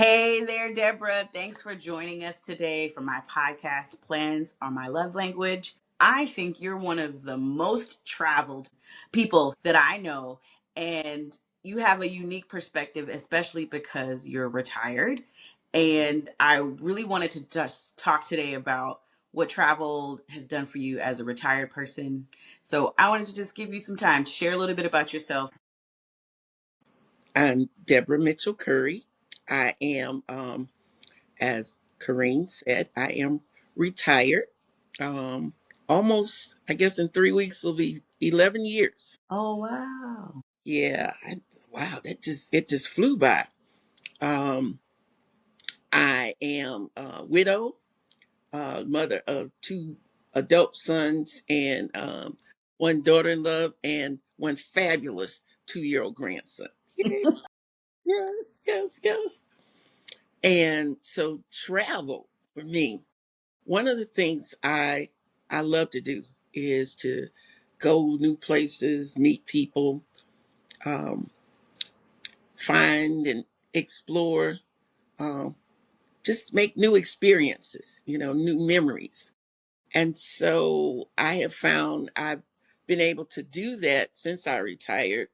Hey there, Deborah. Thanks for joining us today for my podcast, Plans on My Love Language. I think you're one of the most traveled people that I know, and you have a unique perspective, especially because you're retired. And I really wanted to just talk today about what travel has done for you as a retired person. So I wanted to just give you some time to share a little bit about yourself. I'm Deborah Mitchell Curry. I am, as Corrine said, I am retired. Um, Almost, I guess, in 3 weeks will be 11 years. Oh, wow. Yeah, wow, it just flew by. Um, I am a widow, mother of two adult sons, and one daughter-in-law, and one fabulous 2-year-old grandson. Yay. Yes, yes, yes. And so travel for me, one of the things I love to do is to go new places, meet people, um, find and explore, um, just make new experiences, new memories. And so I have found I've been able to do that since I retired.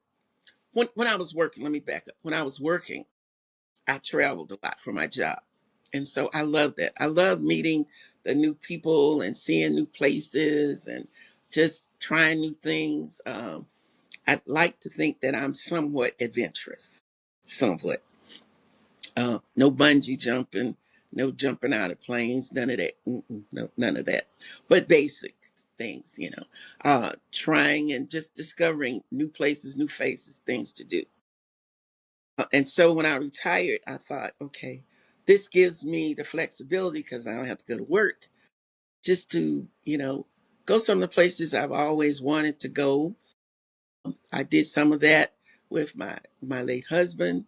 When I was working, let me back up. When I was working, I traveled a lot for my job. And so I love that. I love meeting the new people and seeing new places and just trying new things. I'd like to think that I'm somewhat adventurous, somewhat. No bungee jumping, no jumping out of planes, none of that. No, none of that. But basic things, trying and just discovering new places, new faces, things to do. And so when I retired, I thought, okay, this gives me the flexibility because I don't have to go to work just to, go some of the places I've always wanted to go. I did some of that with my late husband.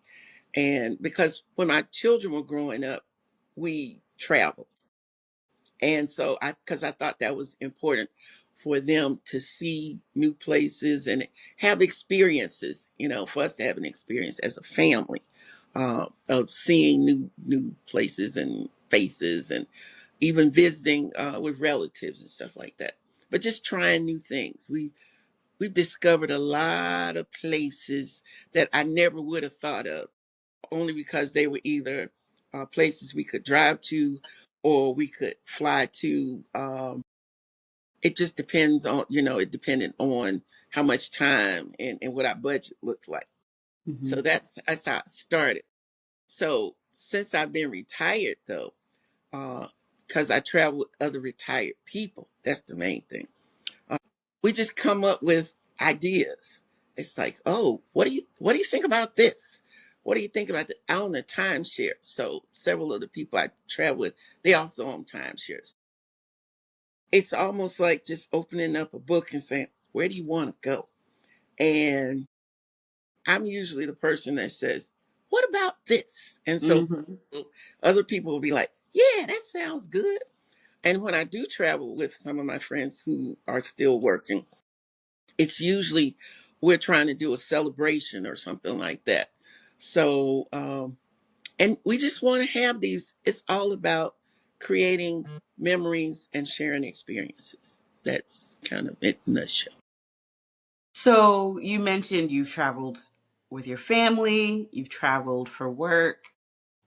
And because when my children were growing up, we traveled. And so because I thought that was important for them to see new places and have experiences, for us to have an experience as a family, of seeing new places and faces, and even visiting with relatives and stuff like that. But just trying new things. We've discovered a lot of places that I never would have thought of, only because they were either places we could drive to or we could fly to. It just depends on, it depended on how much time and what our budget looked like. Mhm. So that's how it started. So since I've been retired, though, because I travel with other retired people, that's the main thing. We just come up with ideas. It's like, oh, what do you think about this? What do you think about the I own a timeshare? So several of the people I travel with, they also own timeshares. It's almost like just opening up a book and saying, where do you want to go? And I'm usually the person that says, what about this? And so Mhm. other people will be like, yeah, that sounds good. And when I do travel with some of my friends who are still working, it's usually we're trying to do a celebration or something like that. So, and we just want to have these, it's all about creating memories and sharing experiences. That's kind of it in a nutshell. So you mentioned you've traveled with your family, you've traveled for work.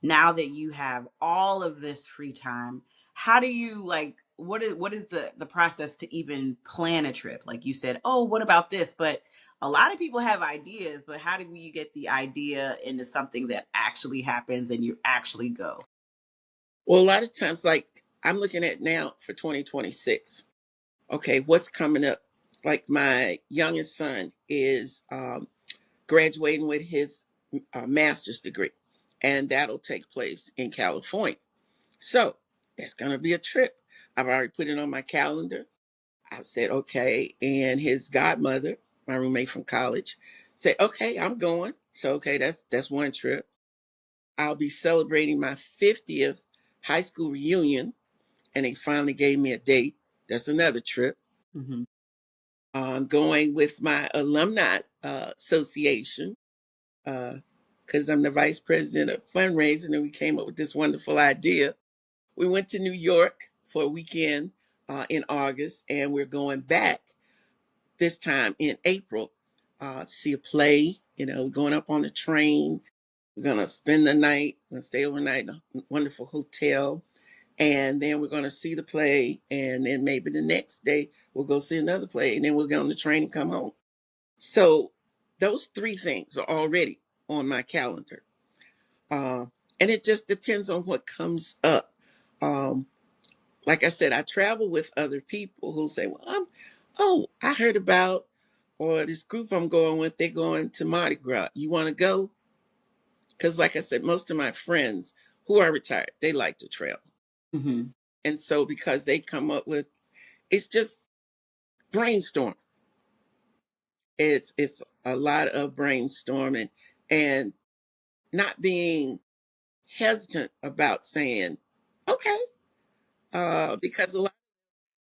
Now that you have all of this free time, how do you like what is the process to even plan a trip? Like you said, "Oh, what about this?" But a lot of people have ideas, but how do you get the idea into something that actually happens and you actually go? Well, a lot of times, like I'm looking at now for 2026. Okay, what's coming up? Like my youngest son is graduating with his master's degree, and that'll take place in California. So that's going to be a trip. I've already put it on my calendar. I said, okay. And his godmother, my roommate from college, said, okay, I'm going. So, okay, that's one trip. I'll be celebrating my 50th high school reunion, and they finally gave me a date. That's another trip. Mhm. Going with my alumni association, because I'm the vice president of fundraising, and we came up with this wonderful idea. We went to New York for a weekend in August, and we're going back this time in April to see a play. You know, we're going up on the train. We're going to spend the night, we're going to stay overnight in a wonderful hotel. And then we're going to see the play. And then maybe the next day we'll go see another play. And then we'll get on the train and come home. So those three things are already on my calendar. Uh, and it just depends on what comes up. Um, like I said, I travel with other people who say, well, I heard about, or this group I'm going with, they're going to Mardi Gras. You want to go? Because, like I said, most of my friends who are retired, they like to travel. Hmm. And so, because they come up with, it's just brainstorm. It's a lot of brainstorming and not being hesitant about saying, okay, because a lot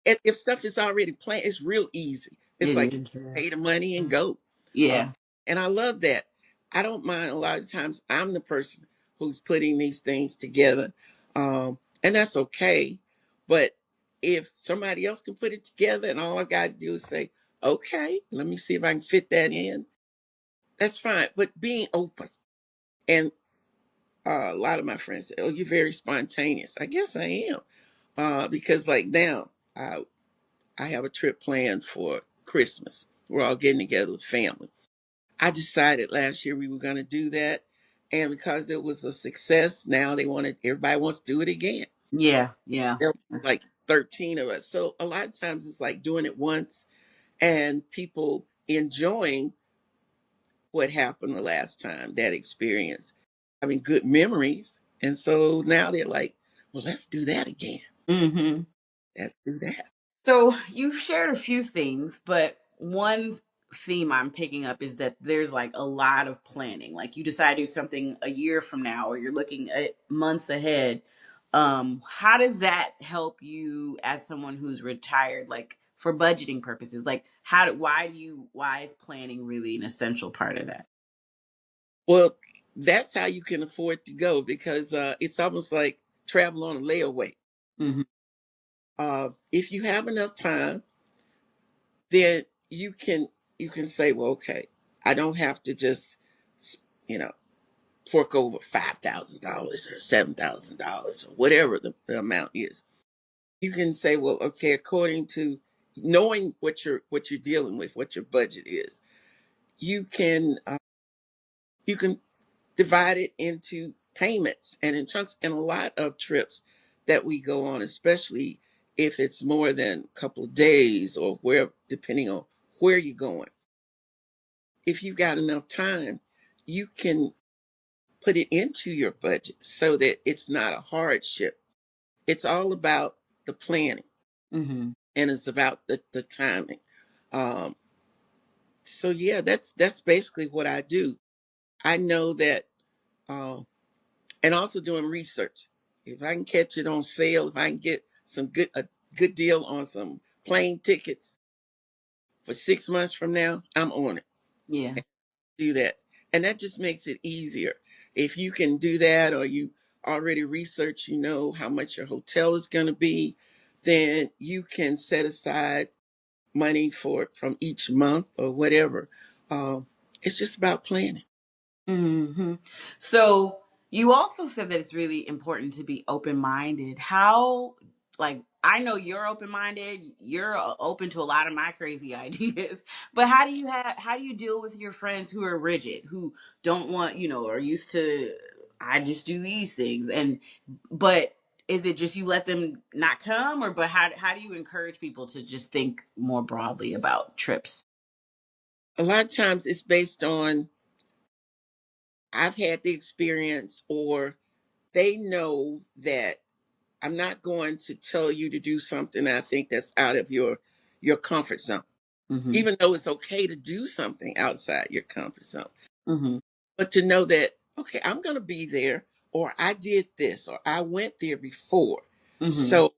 if stuff is already planned, it's real easy. It's It like is. Yeah. pay the money and go. Uh, Yeah. and I love that. I don't mind a lot of times I'm the person who's putting these things together. And that's okay. But if somebody else can put it together and all I got to do is say, okay, let me see if I can fit that in, that's fine. But being open. And a lot of my friends say, oh, you're very spontaneous. I guess I am. Because like now, I have a trip planned for Christmas. We're all getting together with family. I decided last year we were going to do that. And because it was a success, now everybody wants to do it again. Yeah. Yeah. There were like 13 of us. So a lot of times it's like doing it once and people enjoying what happened the last time, that experience, having good memories. And so now they're like, well, let's do that again. Hmm. Let's do that. So you've shared a few things, but one theme I'm picking up is that there's like a lot of planning. Like you decide to do something a year from now, or you're looking at months ahead. How does that help you as someone who's retired, like for budgeting purposes? Like why is planning really an essential part of that? Well, that's how you can afford to go because it's almost like travel on a layaway. Hmm. If you have enough time, then you can say, well, okay, I don't have to just you know fork over $5,000 or $7,000 or whatever the amount is. You can say, well, okay, according to knowing what you're dealing with, what your budget is, you can you can divide it into payments and in chunks. And a lot of trips that we go on, especially if it's more than a couple of days or where, depending on where you're going, if you've got enough time, you can put it into your budget so that it's not a hardship. It's all about the planning Hmm. and it's about the timing. Um, so yeah, that's basically what I do. I know that um, and also doing research. If I can catch it on sale, if I can get a good deal on some plane tickets for 6 months from now, I'm on it. Yeah. Do that, and that just makes it easier. If you can do that, or you already research, you know how much your hotel is going to be, then you can set aside money for from each month or whatever. It's just about planning. Hmm. So you also said that it's really important to be open minded. How, like, I know you're open minded. You're open to a lot of my crazy ideas. But how do you deal with your friends who are rigid, who don't want, are used to, I just do these things, but is it just you let them not come, or but how do you encourage people to just think more broadly about trips? A lot of times it's based on I've had the experience, or they know that I'm not going to tell you to do something I think that's out of your comfort zone. Hmm. Even though it's okay to do something outside your comfort zone. Hmm. But to know that, okay, I'm going to be there, or I did this, or I went there before. Hmm. So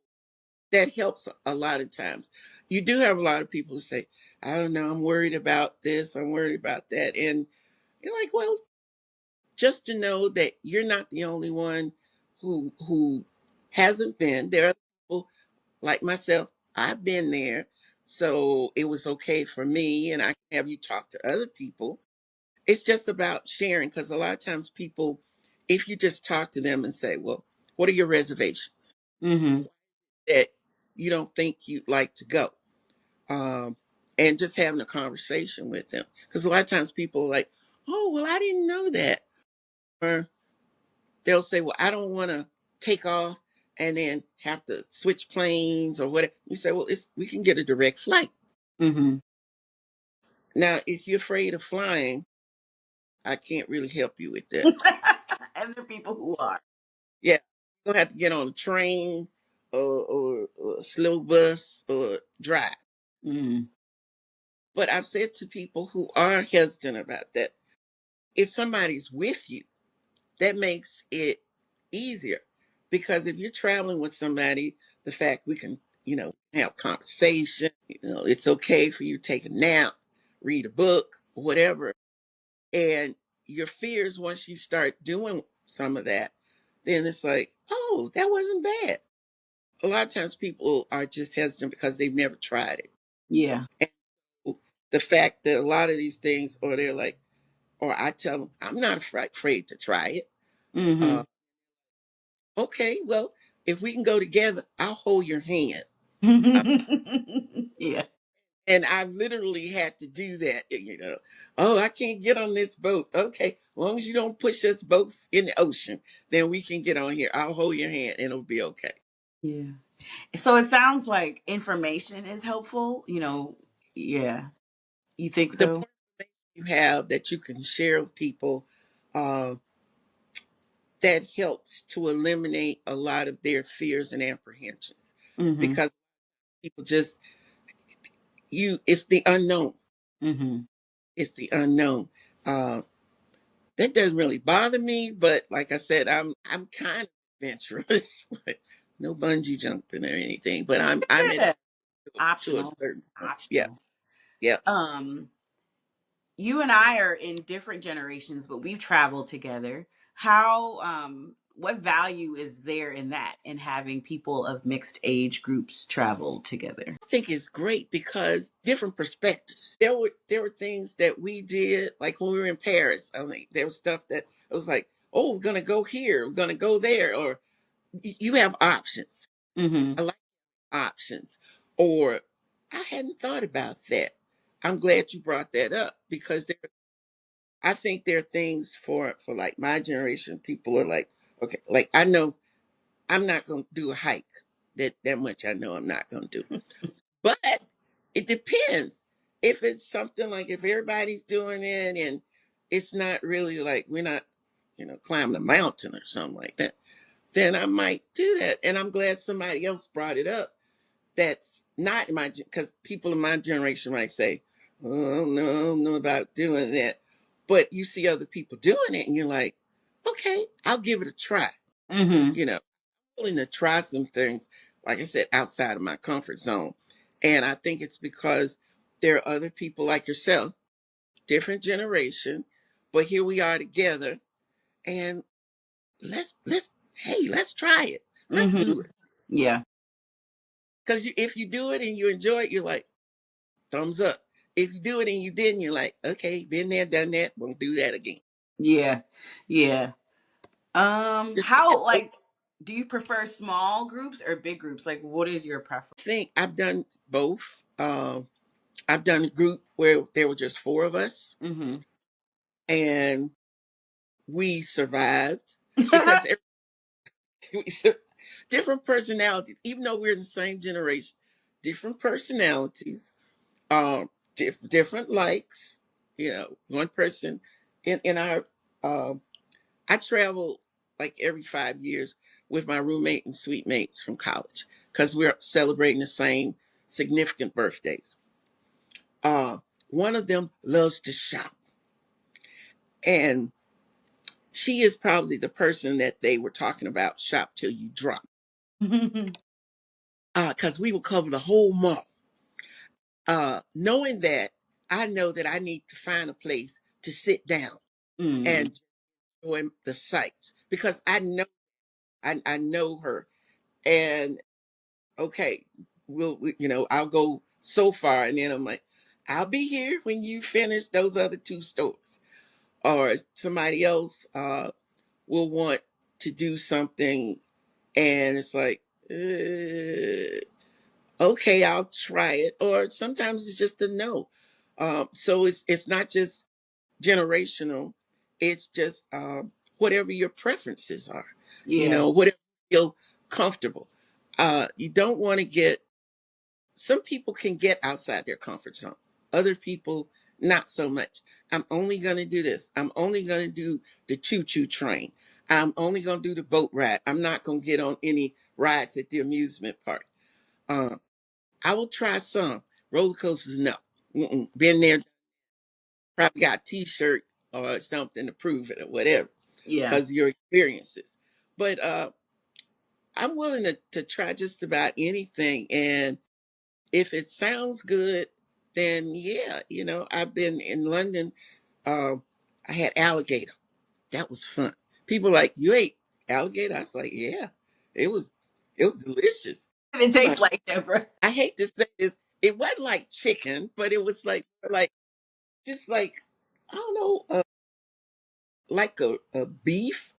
that helps a lot of times. You do have a lot of people who say, I don't know, I'm worried about this, I'm worried about that. And you're like, well, just to know that you're not the only one who hasn't been. There are people like myself. I've been there, so it was okay for me, and I can have you talk to other people. It's just about sharing, because a lot of times people, if you just talk to them and say, well, what are your reservations Mm-hmm. that you don't think you'd like to go, um, and just having a conversation with them, because a lot of times people are like, oh, well, I didn't know that, or they'll say, well, I don't want to take off and then have to switch planes or whatever. You say, well, we can get a direct flight. Mm-hmm. Now, if you're afraid of flying, I can't really help you with that. And there are people who are. Yeah, you're gonna have to get on a train or a slow bus or drive. Mm-hmm. But I've said to people who are hesitant about that, if somebody's with you, that makes it easier. Because if you're traveling with somebody, the fact we can, have conversation, it's okay for you to take a nap, read a book, whatever. And your fears, once you start doing some of that, then it's like, oh, that wasn't bad. A lot of times people are just hesitant because they've never tried it. Yeah. And the fact that a lot of these things, or they're like, or I tell them, I'm not afraid to try it. Mm-hmm. Uh, okay, well, if we can go together, I'll hold your hand. Uh, Yeah. and I've literally had to do that. Oh, I can't get on this boat. Okay, as long as you don't push us both in the ocean, then we can get on here. I'll hold your hand and it'll be okay. Yeah. So it sounds like information is helpful. Yeah. You think The so? more you have that you can share with people, uh, that helps to eliminate a lot of their fears and apprehensions, Mm-hmm. because people just, it's the unknown. Mm-hmm. It's the unknown. Uh, that doesn't really bother me, but like I said, I'm kind of adventurous. Like, no bungee jumping or anything, but I'm at Yeah. to a Optional. certain point. Yeah, Optional. yeah. Um, you and I are in different generations, but we've traveled together. What value is there in that, in having people of mixed age groups travel together? I think it's great because different perspectives. There were things that we did, like when we were in Paris. I mean, there was stuff that it was like, oh, we're gonna go here, we're gonna go there, or you have options. Mm-hmm. I like options. Or I hadn't thought about that. I'm glad you brought that up, because I think there are things for like my generation. People are like, okay, like I know I'm not gonna do a hike. That much I know I'm not gonna do. But it depends. If it's something like, if everybody's doing it and it's not really like, we're not, climbing a mountain or something like that, then I might do that. And I'm glad somebody else brought it up. That's not my, because people in my generation might say, oh, no, I don't know about doing that. But you see other people doing it and you're like, okay, I'll give it a try. Mm-hmm. You know, willing to try some things, like I said, outside of my comfort zone. And I think it's because there are other people like yourself, different generation, but here we are together, and let's hey, let's try it. Let's do Mm-hmm. it. Yeah. Because if you do it and you enjoy it, you're like, thumbs up. If you do it and you didn't, you're like, okay, been there, done that, won't do that again. Yeah. Yeah. Just being How, open. like, do you prefer small groups or big groups? Like, what is your preference? I think I've done both. I've done a group where there were just four of us, Mm-hmm. and we survived because we different personalities, even though we're in the same generation, different personalities, different likes. One person in our, um, I travel like every 5 years with my roommate and suite mates from college, because we're celebrating the same significant birthdays. Uh, One of them loves to shop, and she is probably the person that they were talking about, shop till you drop. Because we will cover the whole mall. Knowing that, I know that I need to find a place to sit down Mm. and enjoy the sights because I know her. And okay, I'll go so far, and then I'm like, I'll be here when you finish those other two stores. Or somebody else will want to do something, and it's like, okay, I'll try it. Or sometimes it's just a no. So it's not just generational. It's just whatever your preferences are. Yeah. Whatever you feel comfortable. You don't want to get. Some people can get outside their comfort zone. Other people, not so much. I'm only going to do this. I'm only going to do the choo choo train. I'm only going to do the boat ride. I'm not going to get on any rides at the amusement park. Um, I will try some roller coasters. No, been there. Probably got a T-shirt or something to prove it or whatever, Yeah. because of your experiences. But I'm willing to try just about anything, and if it sounds good, then yeah, I've been in London. Um, I had alligator. That was fun. People like, you ate alligator? I was like, yeah, it was, it was delicious. What did it Uh, taste like, Deborah? I hate to say this, it wasn't like chicken, but it was like just like I don't know, like a beef,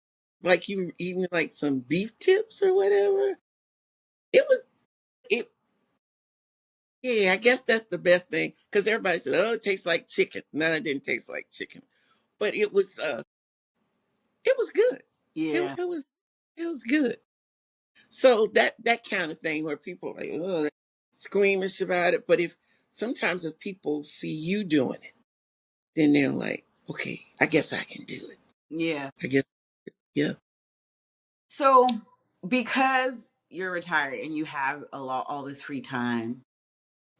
like you eating like some beef tips or whatever. It was it. Yeah, I guess that's the best thing because everybody said, "Oh, it tastes like chicken." No, it didn't taste like chicken, but it was good. It, Yeah. it was it was good. So that kind of thing where people are like, oh, they're squeamish about it, but if people see you doing it, then they're like, okay, I guess I can do it. Yeah. I guess, yeah. So, because you're retired and you have all this free time,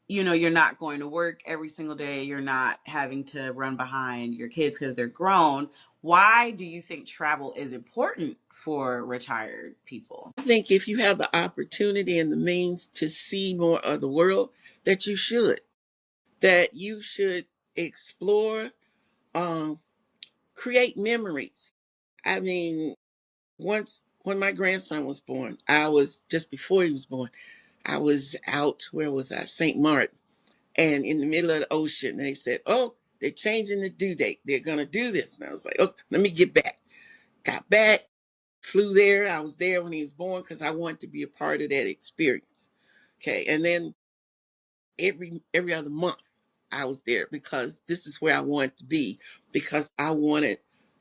you're not going to work every single day. You're not having to run behind your kids because they're grown. Why do you think travel is important for retired people? I think if you have the opportunity and the means to see more of the world, that you should explore, um, create memories. I mean, once when my grandson was born, I was just before he was born, I was out, where was I? St. Martin. And in the middle of the ocean, they said, oh, they're changing the due date. They're going to do this. And I was like, oh, let me get back. Got back, flew there. I was there when he was born because I wanted to be a part of that experience. Okay. And then every other month I was there because this is where I wanted to be, because I wanted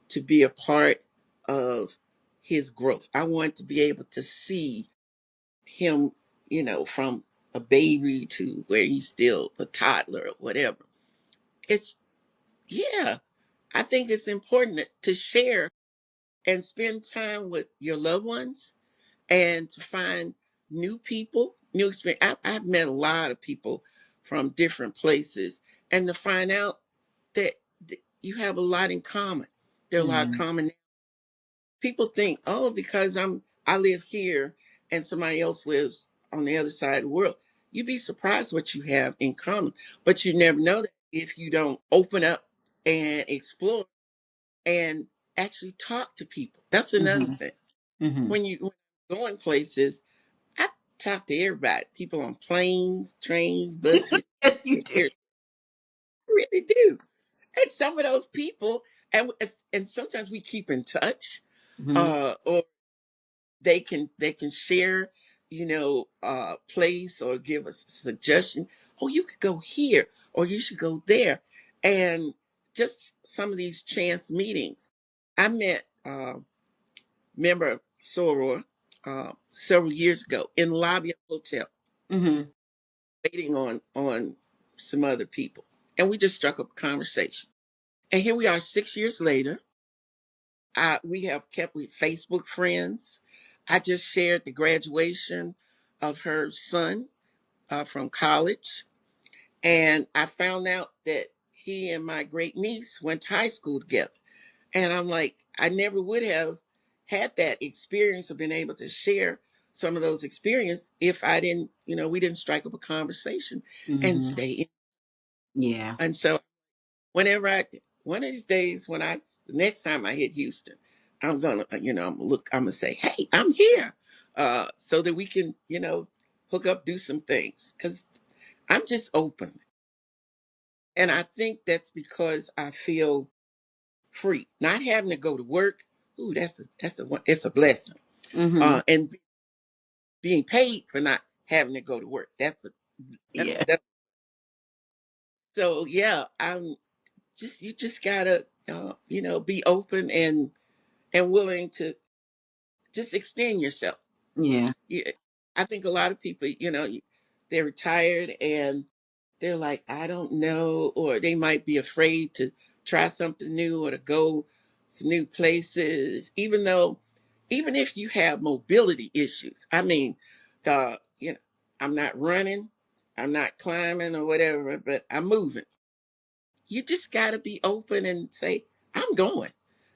to be a part of his growth. I wanted to be able to see him, from a baby to where he's still a toddler or whatever. It's Yeah, I think it's important to share and spend time with your loved ones and to find new people, new experience. I've met a lot of people from different places, and to find out that you have a lot in common. There are a lot of Mm-hmm. common. People think, oh, because I live here and somebody else lives on the other side of the world. You'd be surprised what you have in common, but you never know that if you don't open up and explore and actually talk to people. That's another Mm-hmm. thing. Mm-hmm. When you're going places, I talk to everybody. People on planes, trains, buses. Yes, you do. I really do. And some of those people, and sometimes we keep in touch, Mm-hmm. or they can share, place or give us a suggestion. Oh, you could go here, or you should go there, and just some of these chance meetings. I met member Soror several years ago in the lobby of a hotel, Mm-hmm. waiting on some other people, and we just struck up a conversation. And here we are, 6 years later. We have kept with Facebook friends. I just shared the graduation of her son from college, and I found out that he and my great niece went to high school together. And I'm like, I never would have had that experience or been able to share some of those experiences if I didn't, we didn't strike up a conversation and Mm-hmm. stay in. Yeah. And so whenever one of these days the next time I hit Houston, I'm gonna, I'm gonna say, hey, I'm here, so that we can, hook up, do some things, because I'm just open, and I think that's because I feel free, not having to go to work. Ooh, it's a blessing. Mm-hmm. And being paid for not having to go to work. Yeah. That's so yeah. I'm you just gotta be open and willing to just extend yourself. Yeah. Yeah, I think a lot of people, they're retired and they're like, I don't know, or they might be afraid to try something new or to go to new places, even if you have mobility issues. I mean, I'm not running, I'm not climbing or whatever, but I'm moving. You just got to be open and say, I'm going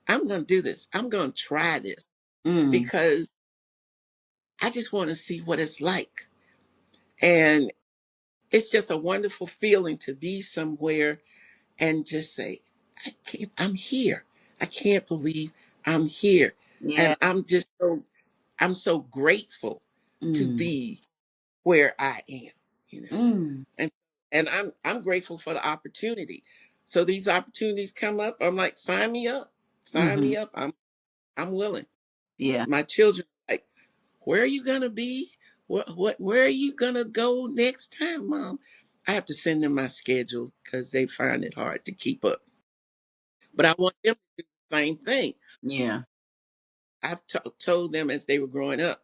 to do this. I'm going to try this Mm. because I just want to see what it's like. And it's just a wonderful feeling to be somewhere and just say, I'm here. I can't believe I'm here. Yeah. And I'm so grateful to Mm. be where I am, you know. Mm. And I'm grateful for the opportunity. So these opportunities come up, I'm like, sign me up. Sign Mm-hmm. me up. I'm willing. Yeah. My children are like, where are you gonna be? Where are you gonna go next time, Mom? I have to send them my schedule because they find it hard to keep up. But I want them to do the same thing. Yeah. I've told them as they were growing up,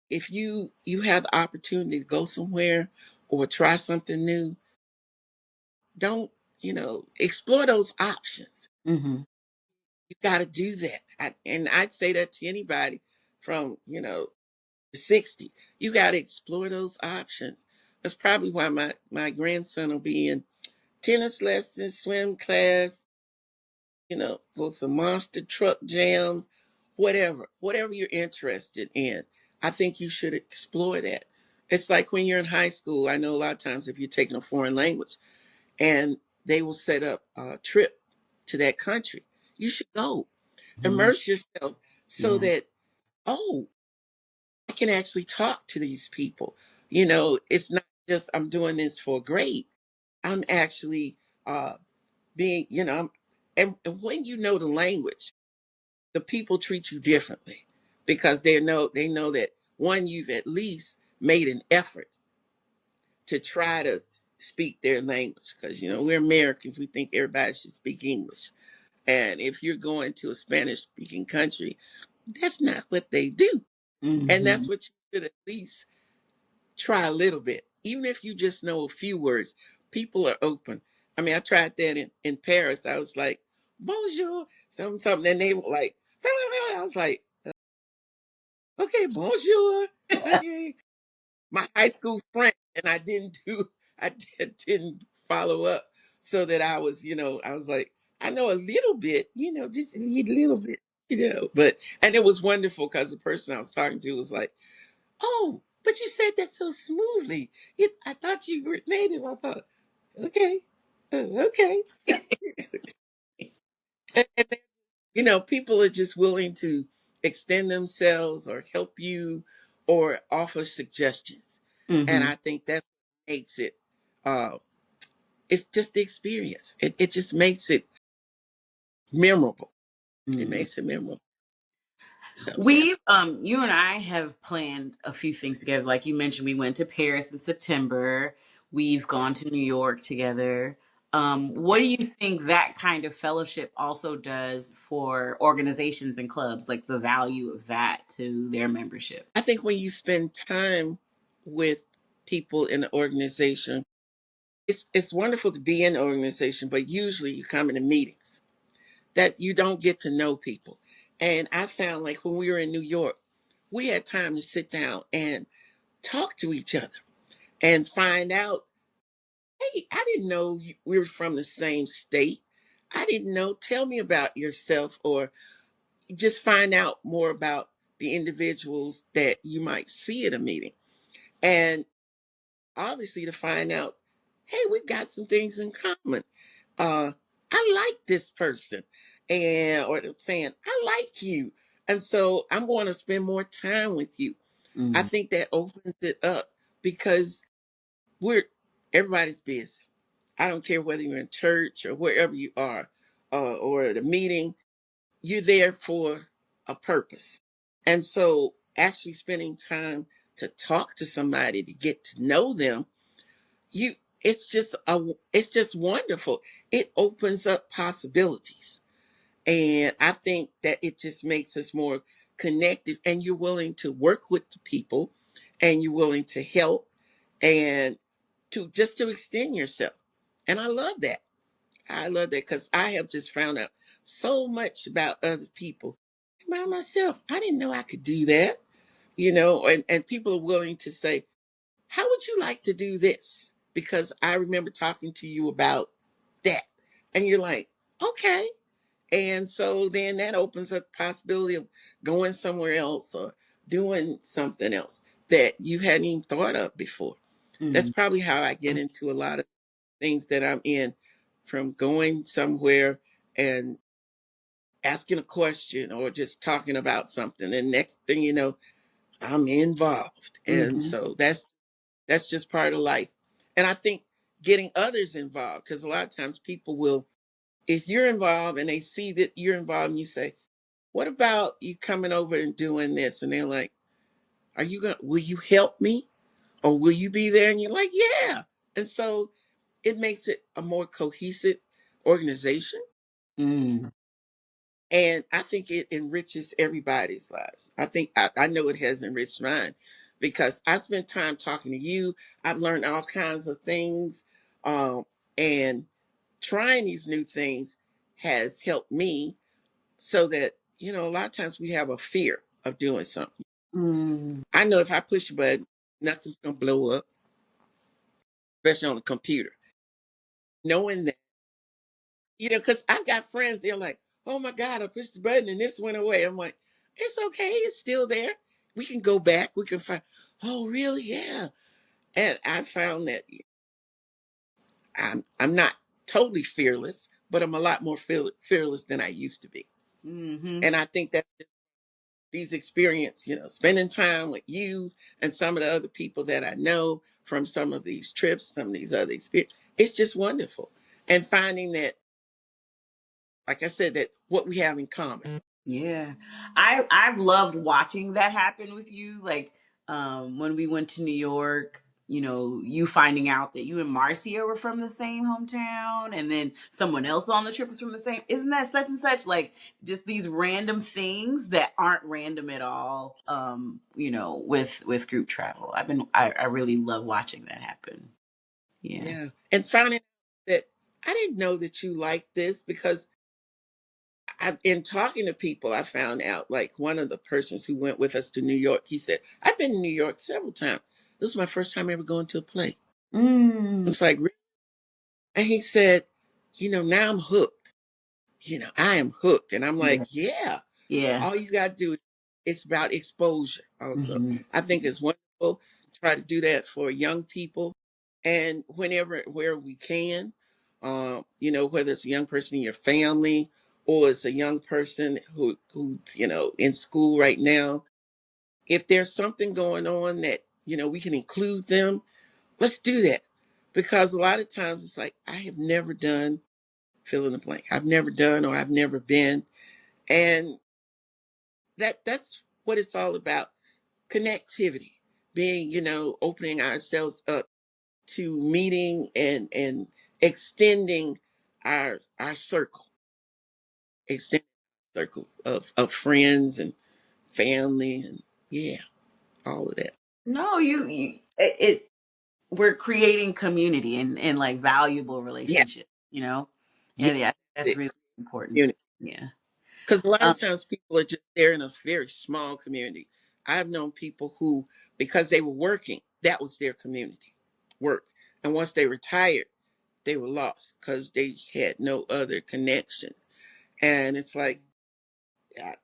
if you have the opportunity to go somewhere or try something new, don't explore those options. Mm-hmm. You got to do that. And I'd say that to anybody from 60. You got to explore those options. That's probably why my grandson will be in tennis lessons, swim class, go to monster truck jams, whatever you're interested in. I think you should explore that. It's like when you're in high school. I know a lot of times if you're taking a foreign language and they will set up a trip to that country, you should go Mm-hmm. immerse yourself so Yeah. that, oh, I can actually talk to these people. It's not just I'm doing this for a grade. I'm actually being, and when you know the language, the people treat you differently because they know that one, you've at least made an effort to try to speak their language because we're Americans, we think everybody should speak English. And if you're going to a Spanish speaking country, that's not what they do. And Mm-hmm. that's what you should at least try a little bit. Even if you just know a few words, people are open. I mean, I tried that in Paris. I was like, bonjour, something, something. And they were like, I was like, okay, bonjour. Okay. My high school French, and I didn't follow up so that I was like, I know a little bit, just a little bit, and it was wonderful because the person I was talking to was like, oh, but you said that so smoothly. I thought you were native. I thought, okay, okay. And people are just willing to extend themselves or help you or offer suggestions. And Mm-hmm. I think that makes it, uh, it's just the experience. It just makes it memorable. It Mm-hmm. makes it memorable. So, yeah. You and I have planned a few things together. Like you mentioned, we went to Paris in September. We've gone to New York together. What do you Yes. think that kind of fellowship also does for organizations and clubs, like the value of that to their membership? I think when you spend time with people in the organization, it's wonderful to be in the organization, but usually you come into meetings that you don't get to know people. And I found like when we were in New York, we had time to sit down and talk to each other and find out, hey, I didn't know we were from the same state. I didn't know. Tell me about yourself, or just find out more about the individuals that you might see at a meeting. And obviously to find out, hey, we've got some things in common. Uh, I like this person. and or they're saying, I like you. And so I'm going to spend more time with you. I Mm, think that opens it up because we're everybody's busy. I don't care whether you're in church or wherever you are, or at a meeting, you're there for a purpose. And so actually spending time to talk to somebody to get to know them, you it's just wonderful. It opens up possibilities. And I think that it just makes us more connected, and you're willing to work with the people, and you're willing to help, and to just to extend yourself. And I love that. I love that because I have just found out so much about other people by myself. I didn't know I could do that, and people are willing to say, how would you like to do this? Because I remember talking to you about that. And you're like, okay. And so then that opens up the possibility of going somewhere else or doing something else that you hadn't even thought of before. That's mm, probably how I get into a lot of things that I'm in, from going somewhere and asking a question or just talking about something. And next thing you know, I'm involved. And mhm, so that's just part of life. And I think getting others involved, because a lot of times people will, if you're involved and they see that you're involved and you say, what about you coming over and doing this? And they're like, will you help me? Or will you be there? And you're like, yeah. And so it makes it a more cohesive organization. mm, And I think it enriches everybody's lives. I know it has enriched mine because I spent time talking to you. I've learned all kinds of things. Um, and trying these new things has helped me, so that, a lot of times we have a fear of doing something. mm, I know if I push a button, nothing's going to blow up, especially on a computer. Knowing that, because I've got friends, they're like, oh my God, I pushed the button and this went away. I'm like, it's okay. It's still there. We can go back. We can find, oh, really? Yeah. And I found that I'm not totally fearless, but I'm a lot more fearless than I used to be. mhm. And I think that these experience, spending time with you and some of the other people that I know from some of these trips, some of these other experiences, it's just wonderful. And finding that, like I said, that what we have in common. Yeah. I've loved watching that happen with you. Like when we went to New York, you finding out that you and Marcia were from the same hometown, and then someone else on the trip was from the same. Isn't that such and such? Like just these random things that aren't random at all. With group travel. I really love watching that happen. Yeah. Yeah. And finding out that I didn't know that you liked this, because in talking to people, I found out, like, one of the persons who went with us to New York, he said, I've been to New York several times. This is my first time ever going to a play. Mm. It's like, "Really?" And he said, now I'm hooked. I am hooked. And I'm like, Yeah. yeah, Yeah. all you got to do, it's about exposure also. Hmm. I think it's wonderful to try to do that for young people. And where we can, whether it's a young person in your family or it's a young person who's, in school right now, if there's something going on that, we can include them, let's do that. Because a lot of times it's like, I have never done fill in the blank. I've never done, or I've never been. And that's what it's all about. Connectivity. Being, opening ourselves up to meeting and extending our circle, extending circle of friends and family, and yeah, all of that. No, it we're creating community and like valuable Yeah, relationships, you know? yeah. And yeah, that's really important. Yeah. Because a lot Um, of times people are just there in a very small community. I've known people who, because they were working, that was their community, work. And once they retired, they were lost because they had no other connections. And it's like,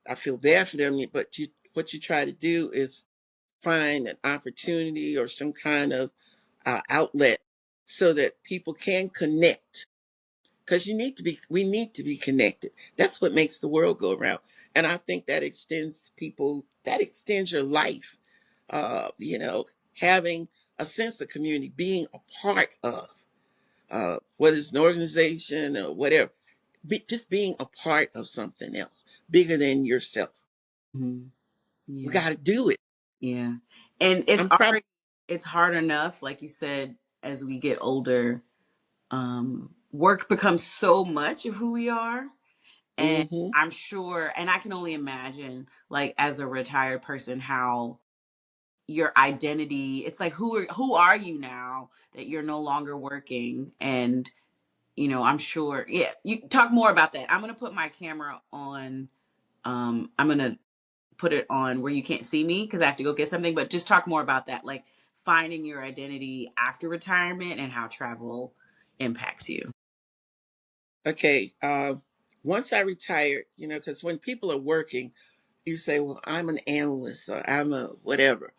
I feel bad for them, but what you try to do is find an opportunity or some kind of outlet so that people can connect. because we need to be connected. That's what makes the world go around. And I think that extends your life. Having a sense of community, being a part of, whether it's an organization or whatever, just being a part of something else bigger than yourself. Mhm. We Yeah. got to do it. Yeah. And I'm probably, it's hard enough, like you said, as we get older, work becomes so much of who we are. And hmm I'm sure, and I can only imagine, like as a retired person, how your identity, it's like who are you now that you're no longer working? And I'm sure, yeah, you talk more about that. I'm gonna put my camera on, I'm gonna put it on where you can't see me because I have to go get something, but just talk more about that, like finding your identity after retirement and how travel impacts you. okay. Once I retired, because when people are working, you say, well, I'm an analyst or I'm a whatever.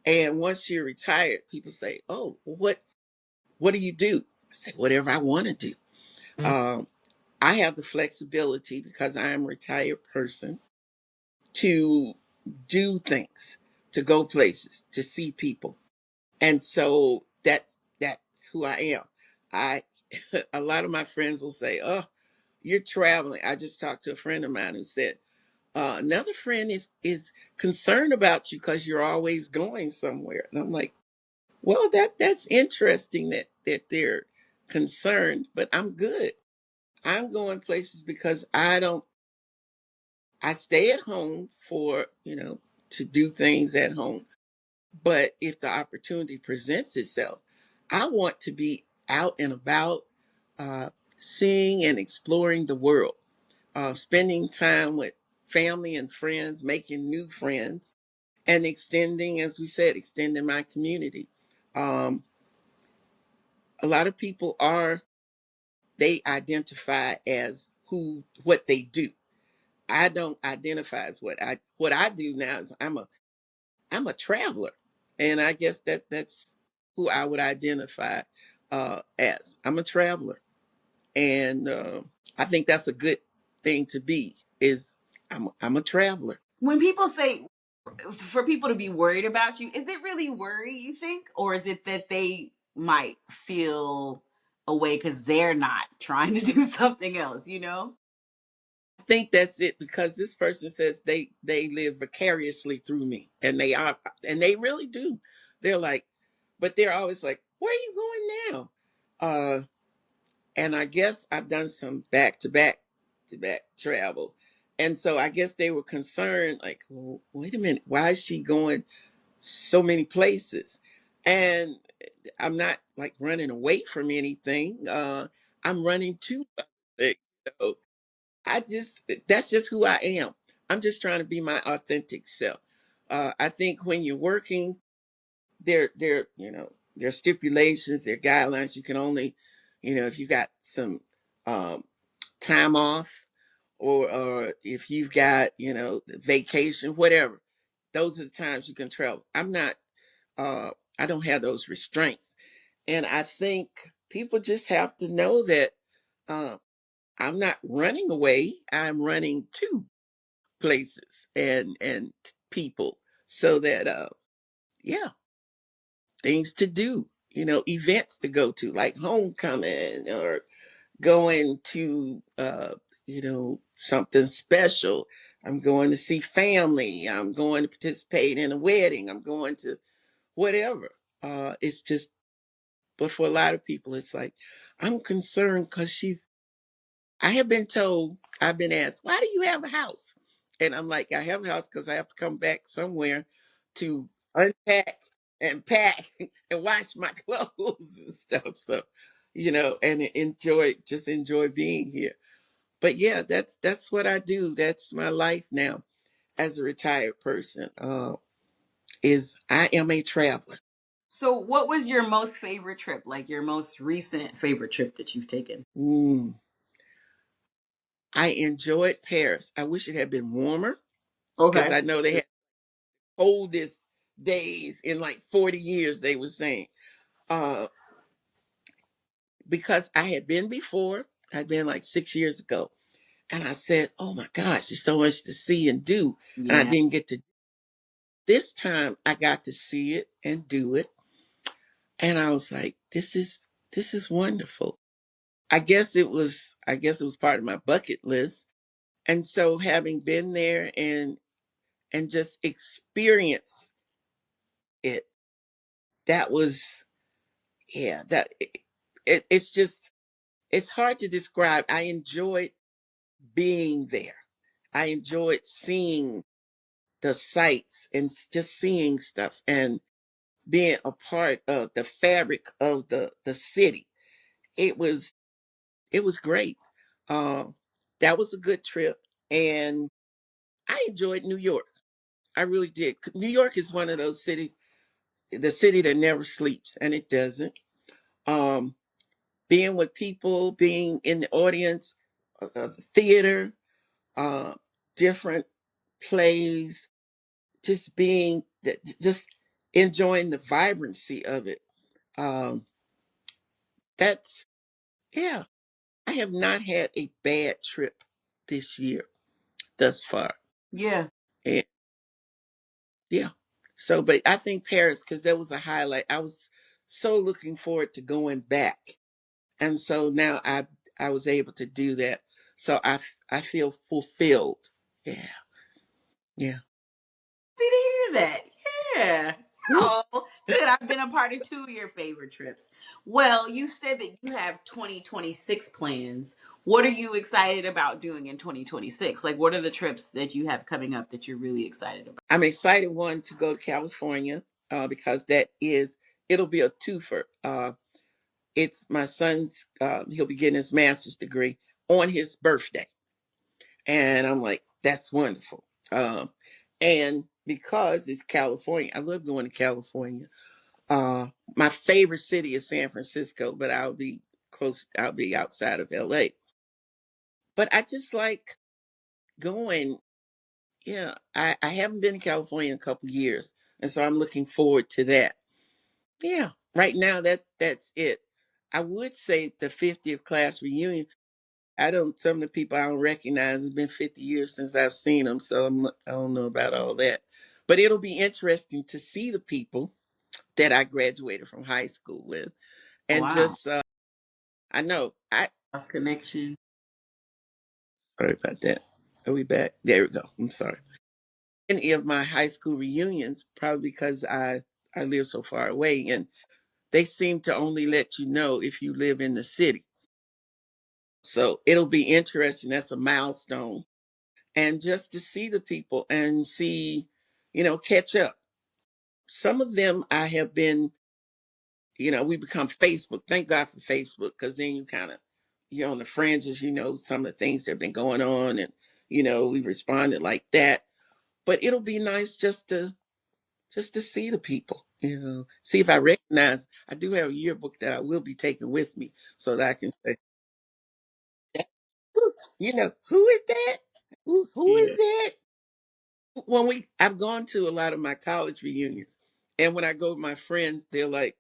And once you're retired, people say, oh, well, what do you do? I say, whatever I want to do. Um, I have the flexibility because I am a retired person to do things, to go places, to see people. And so that's who I am. I a lot of my friends will say, "Oh, you're traveling." I just talked to a friend of mine who said, another friend is concerned about you because you're always going somewhere. And I'm like, well, that's interesting that they're concerned, but I'm good. I'm going places because I stay at home for, to do things at home. But if the opportunity presents itself, I want to be out and about, uh, seeing and exploring the world, spending time with family and friends, making new friends, and extending, as we said, extending my community. Um, a lot of people they identify as what they do. I don't identify as what I do now is I'm a traveler, and I guess that's who I would identify as. I'm a traveler, and I think that's a good thing to be. Is I'm a traveler. When people say for people to be worried about you, is it really worry, you think? Or is it that they might feel a way because they're not trying to do something else, you know? I think that's it because this person says they live vicariously through me, and they really do. They're like, but they're always like, "Where are you going now?" Uh, and I guess I've done some back to back travels, and so I guess they were concerned, like, well, wait a minute, why is she going so many places? And I'm not like running away from anything. I'm running to other things. So that's just who I am. I'm just trying to be my authentic self. I think when you're working, there are stipulations, there are guidelines. You can only, if you got some um, time off, or if you've got vacation, whatever. Those are the times you can travel. I'm not. I don't have those restraints, and I think people just have to know that uh, I'm not running away. I'm running to places and people, so that yeah, things to do, events to go to, like homecoming, or going to something special. I'm going to see family. I'm going to participate in a wedding. I'm going to whatever. It's just, but for a lot of people, it's like, I'm concerned because I have been told, I've been asked, why do you have a house? And I'm like, I have a house because I have to come back somewhere to unpack and pack and wash my clothes and stuff. So, and just enjoy being here. But yeah, that's what I do. That's my life now as a retired person. Is I am a traveler. So, what was your most favorite trip? Like your most recent favorite trip that you've taken? Mm, I enjoyed Paris. I wish it had been warmer because Okay. I know they had coldest days in like 40 years, they were saying. Uh, because I had been before, I'd been like 6 years ago. And I said, oh my gosh, there's so much to see and do. And I Yeah. didn't get to. This time I got to see it and do it. And I was like, this is wonderful. I guess it was part of my bucket list. And so having been there and just experience it, that was, yeah, it's just, it's hard to describe. I enjoyed being there. I enjoyed seeing the sights and just seeing stuff and being a part of the fabric of the city. It was it was great. Um, that was a good trip, and I enjoyed New York. I really did. New York is one of those cities, the city that never sleeps, and it doesn't. Um, being with people, being in the audience of the theater, uh, different plays, just enjoying the vibrancy of it. Um, that's yeah. I have not had a bad trip this year thus far. Yeah. And yeah. So, but I think Paris, because that was a highlight. I was so looking forward to going back. And so now I was able to do that. So I feel fulfilled. Yeah. Yeah. Happy to hear that. Yeah. Oh, good. I've been a part of two of your favorite trips. Well, you said that you have 2026 plans. What are you excited about doing in 2026? Like, what are the trips that you have coming up that you're really excited about? I'm excited one to go to California because it'll be a twofer. It's my son's, he'll be getting his master's degree on his birthday. And I'm like, that's wonderful. And because it's California, I love going to California. Uh, my favorite city is San Francisco, but I'll be outside of LA. But I just like going, yeah, I haven't been to California in a couple years. And so I'm looking forward to that. Yeah, right now that's it. I would say the 50th class reunion. Some of the people I don't recognize. It's been 50 years since I've seen them, so I don't know about all that. But it'll be interesting to see the people that I graduated from high school with, and Wow. just I know I Lost connection. sorry about that. Are we back? There we go. I'm sorry. Any of my high school reunions, probably because I live so far away, and they seem to only let you know if you live in the city. So it'll be interesting. That's a milestone, and just to see the people and see, catch up. Some of them I have been, we become Facebook. Thank God for Facebook, because then you're on the fringes, some of the things that have been going on, and we responded like that. But it'll be nice just to see the people, see if I recognize. I do have a yearbook that I will be taking with me so that I can say, who is that? Who is Yeah. that? I've gone to a lot of my college reunions, and when I go with my friends, they're like,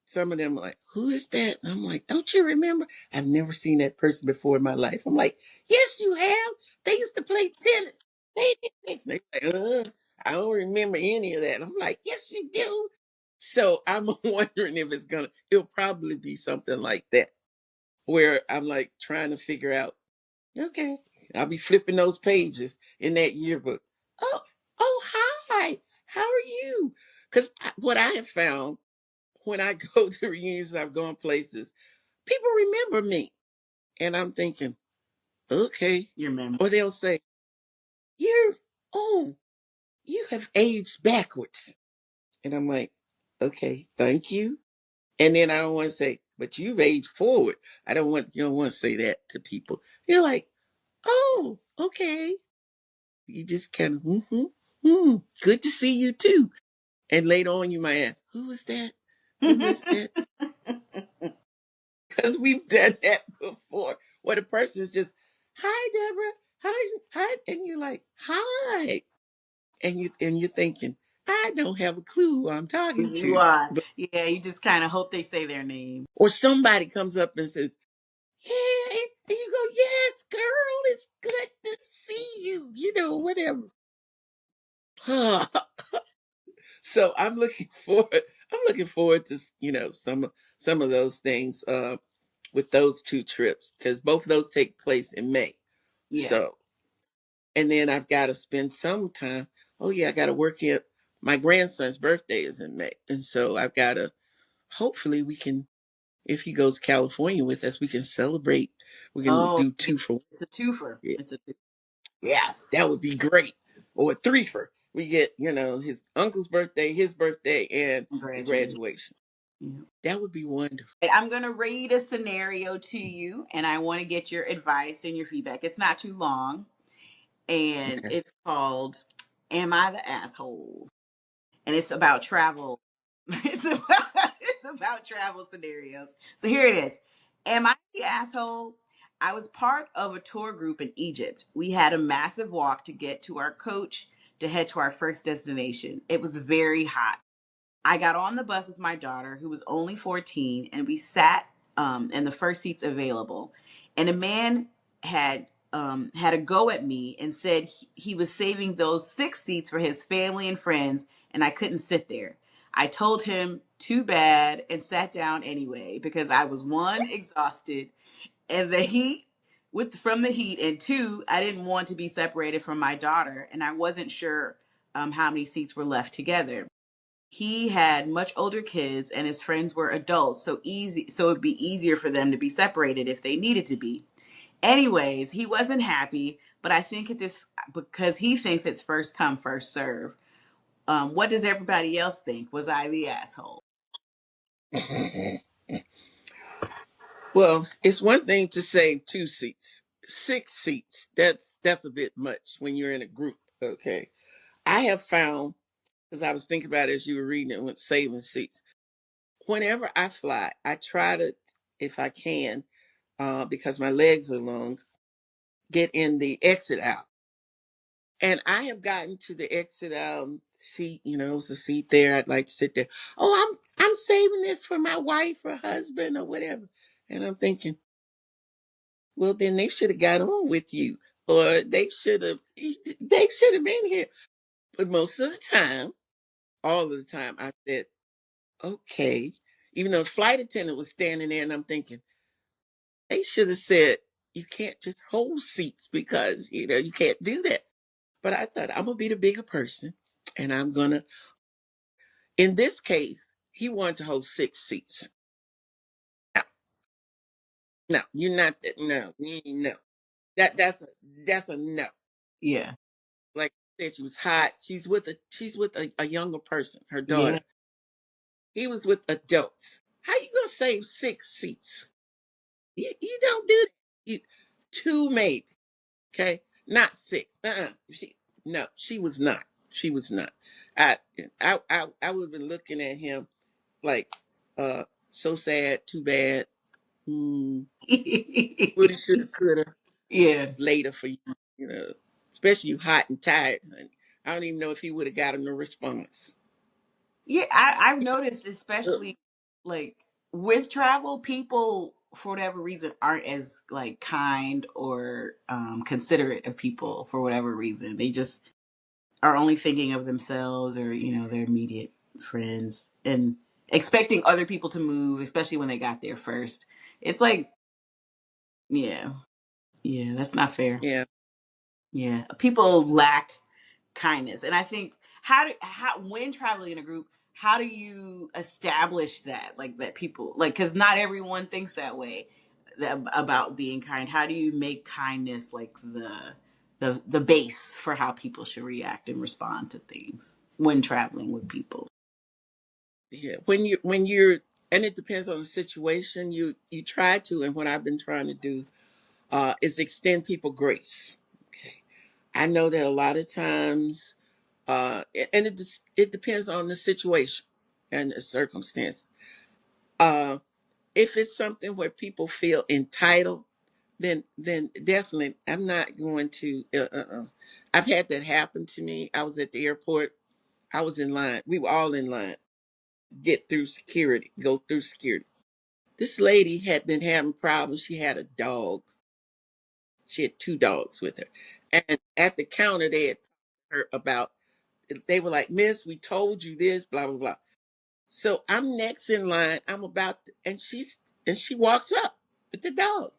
some of them are like, who is that? And I'm like, don't you remember? I've never seen that person before in my life. I'm like, yes, you have. They used to play tennis. They did this. They like, I don't remember any of that. I'm like, yes, you do. So I'm wondering if it'll probably be something like that, where I'm like trying to figure out, okay, I'll be flipping those pages in that yearbook. Oh, oh, hi. How are you? Because what I have found when I go to reunions, I've gone places, people remember me. And I'm thinking, okay. Your memory. Or they'll say, you're, oh, you have aged backwards. And I'm like, okay, thank you. And then I don't want to say, but you've aged forward. You don't want to say that to people. You're like, oh, okay. You just kind of, good to see you too. And later on, you might ask, who is that? Who is that? Because we've done that before, where the person is just, hi, Deborah, hi, and you're like, hi, and you're thinking, I don't have a clue who I'm talking You to, are. but Yeah, you just kind of hope they say their name. or somebody comes up and says, yeah, And you go, yes, girl, it's good to see you, whatever. So I'm looking forward to, some of those things with those two trips, because both of those take place in May. Yeah. So, and then I've got to spend some time. Oh yeah, I got to work here. My grandson's birthday is in May, and so I've got to. Hopefully, we can. If he goes California with us, we can celebrate. We can Oh, do yeah. two for one. It's a twofer. Yeah. It's a Yes, that would be great. Or a threefer. We get, his uncle's birthday, his birthday, and the graduate. graduation. Yeah. That would be wonderful. I'm going to read a scenario to you, and I want to get your advice and your feedback. It's not too long, and Okay. it's called "Am I the Asshole?" And it's about travel. It's about travel scenarios. So here it is. Am I the asshole? I was part of a tour group in Egypt. We had a massive walk to get to our coach to head to our first destination. It was very hot. I got on the bus with my daughter, who was only 14, and we sat in the first seats available. And a man had a go at me and said he was saving those six seats for his family and friends, and I couldn't sit there. I told him too bad and sat down anyway because I was one exhausted and the heat from the heat, and two, I didn't want to be separated from my daughter, and I wasn't sure how many seats were left together. He had much older kids and his friends were adults, so it'd be easier for them to be separated if they needed to be. Anyways, he wasn't happy, but I think it's because he thinks it's first come first serve. What does everybody else think? Was I the asshole? Well, it's one thing to say two seats. Six seats. That's a bit much when you're in a group. Okay. I have found, because I was thinking about it as you were reading it with saving seats. Whenever I fly, I try to, if I can, because my legs are long, get in the exit out. And I have gotten to the exit seat, it was a seat there. I'd like to sit there. Oh, I'm saving this for my wife or husband or whatever. And I'm thinking, well, then they should have got on with you. Or they should have been here. But most of the time, all of the time, I said, okay. Even though the flight attendant was standing there, and I'm thinking, they should have said, you can't just hold seats because, you can't do that. But I thought, I'm going to be the bigger person. And I'm going to, in this case, he wanted to hold six seats. No, no, you're not, no, no. That's a no. Yeah. Like I said, she was hot. She's with a younger person, her Yeah. daughter. He was with adults. How you going to save six seats? You don't do that. Two maybe. Okay, not six. No, she was not. She was not. I I would have been looking at him like, so sad, too bad. Hmm, woulda, shoulda, coulda. Yeah. Later for you, you know, especially you hot and tired. Honey. I don't even know if he would have gotten a response. Yeah, I've noticed, Ugh. especially like with travel, people for whatever reason aren't as like kind or considerate of people for whatever reason. They just are only thinking of themselves or their immediate friends and expecting other people to move, especially when they got there first. It's like, yeah, yeah, that's not fair. Yeah, Yeah, people lack kindness, and I think how when traveling in a group, how do you establish that, like that people like, because not everyone thinks that way about being kind. How do you make kindness like the base for how people should react and respond to things when traveling with people? yeah. When you're, and it depends on the situation. You try to, and what I've been trying to do is extend people grace. Okay, I know that a lot of times, and it depends on the situation and the circumstance. Uh, if it's something where people feel entitled, then definitely I'm not going to. I've had that happen to me. I was at the airport. I was in line. We were all in line. Get through security. Go through security. This lady had been having problems. She had a dog. She had two dogs with her. And at the counter, they had her about, they were like, Miss, we told you this, blah, blah, blah. So I'm next in line. I'm about to, and she walks up with the dog.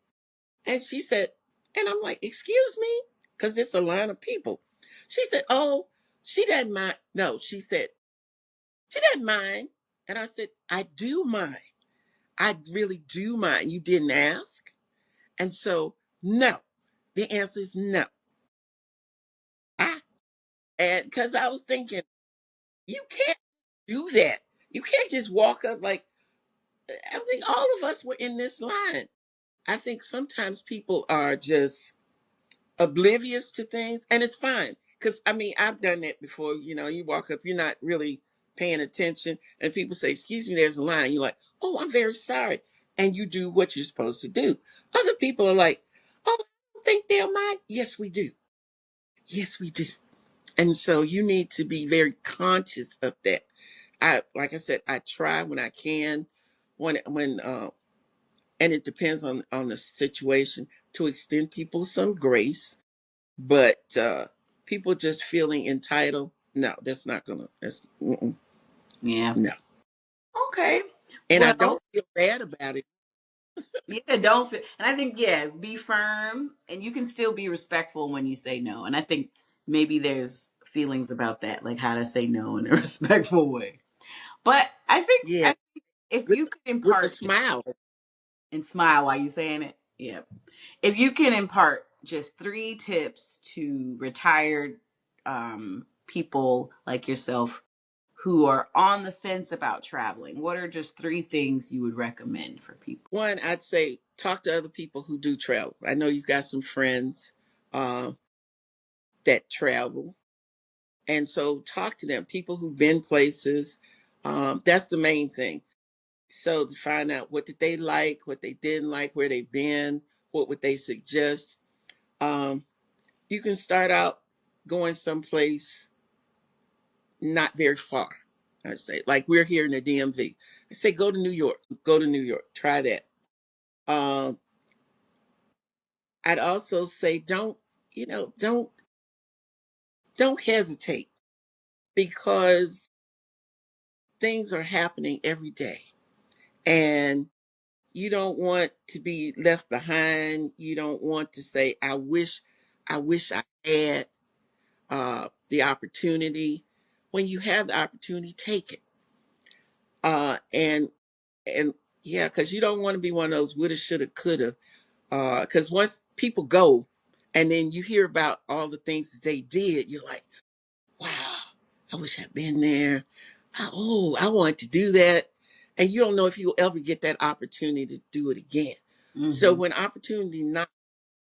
And she said, and I'm like, excuse me? Because it's a line of people. She said, oh, she doesn't mind. No, she said, she doesn't mind. And I said, I do mind. I really do mind. You didn't ask. And so, no. The answer is no. Ah, and because I was thinking, you can't do that. You can't just walk up like, I think all of us were in this line. I think sometimes people are just oblivious to things, and it's fine. Because, I mean, I've done that before. You know, you walk up, you're not really paying attention, and people say, excuse me, there's a line. You're like, oh, I'm very sorry. And you do what you're supposed to do. Other people are like, oh, I don't think they'll mind. Yes, we do. Yes, we do. And so you need to be very conscious of that. Like I said, I try when I can, and it depends on the situation, to extend people some grace. But people just feeling entitled, no, that's not gonna. That's Yeah. no. Okay. And I Well, don't feel bad about it. yeah, don't feel, and I think, yeah, be firm, and you can still be respectful when you say no. And I think maybe there's feelings about that, like how to say no in a respectful way. But Yeah, I think if with you could with a impart smile. and smile while you're saying it, yeah. If you can impart just three tips to retired people like yourself who are on the fence about traveling, what are just three things you would recommend for people? One, I'd say talk to other people who do travel. I know you've got some friends uh, that travel, and so talk to them. People who've been places. That's the main thing. So to find out what did they like, what they didn't like, where they've been, what would they suggest. Um, you can start out going someplace not very far. I'd say, like we're here in the DMV. I say, go to New York. Go to New York. Try that. Um, I'd also say, don't hesitate, because things are happening every day, and you don't want to be left behind. You don't want to say, I wish I had the opportunity. When you have the opportunity, take it. And yeah, because you don't want to be one of those woulda, shoulda, coulda. Because once people go, and then you hear about all the things that they did, you're like, wow, I wish I'd been there. Oh, I want to do that. And you don't know if you'll ever get that opportunity to do it again. So Mm-hmm. when opportunity not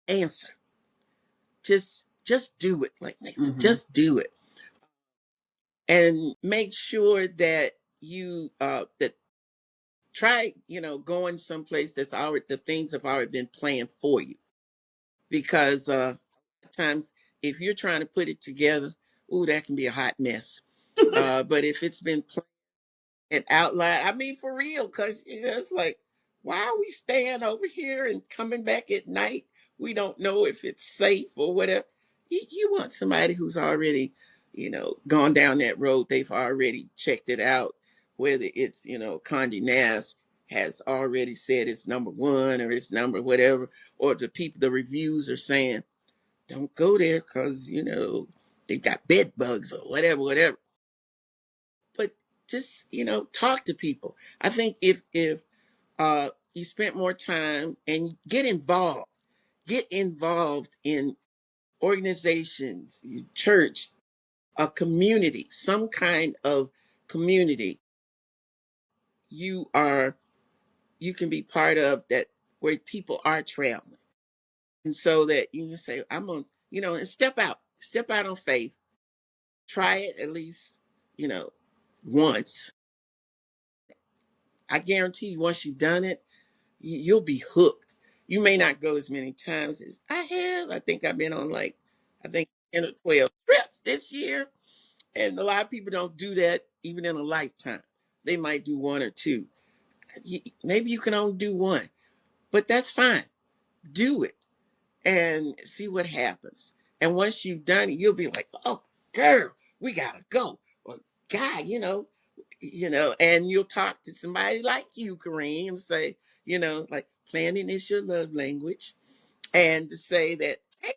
answer, just do it. Like Nick said, Mm-hmm. just do it. And make sure that you that try, going someplace that's already, the things have already been planned for you. Because times if you're trying to put it together, ooh, that can be a hot mess. But if it's been planned and outlined, I mean, for real, because it's like, why are we staying over here and coming back at night? We don't know if it's safe or whatever. You want somebody who's already, gone down that road. They've already checked it out, whether it's, Condé Nast has already said it's number one or it's number whatever, or the reviews are saying, don't go there because, they've got bed bugs or whatever, whatever. But just, talk to people. I think if you spent more time and get involved in organizations, church, a community, some kind of community, you are you can be part of that, where people are traveling. And so that you can say, I'm gonna, and step out on faith, try it at least, you know, once. I guarantee you, once you've done it, you'll be hooked. You may not go as many times as I have. I think I've been on, like, I think 10 or 12 trips this year. And a lot of people don't do that even in a lifetime. They might do one or two. Maybe you can only do one, but that's fine. Do it. and see what happens. And once you've done it, you'll be like, oh, girl, we gotta go. Or guy, and you'll talk to somebody like you, Kareem, and say, like planning is your love language. And to say that, hey,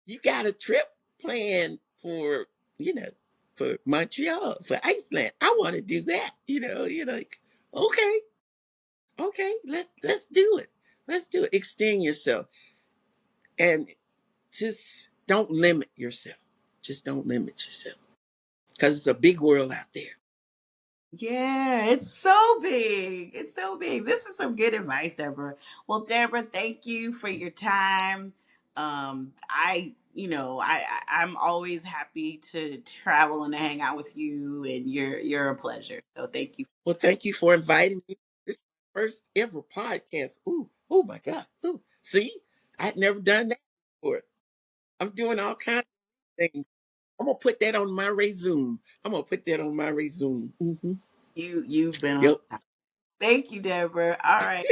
you got a trip planned you know, for Montreal, for Iceland. I want to do that. Like, okay, okay, let's do it. Let's do it. Extend yourself. And just don't limit yourself. Just don't limit yourself. Because it's a big world out there. Yeah, it's so big. It's so big. This is some good advice, Deborah. Well, Deborah, thank you for your time. I'm always happy to travel and to hang out with you, and you're a pleasure. So thank you. Well, thank you for inviting me. This is my first ever podcast. Ooh, oh my God. Ooh, see, I had never done that before. I'm doing all kinds of things. I'm gonna put that on my resume. I'm gonna put that on my resume. You've been on. Yep. Thank you, Deborah. All right.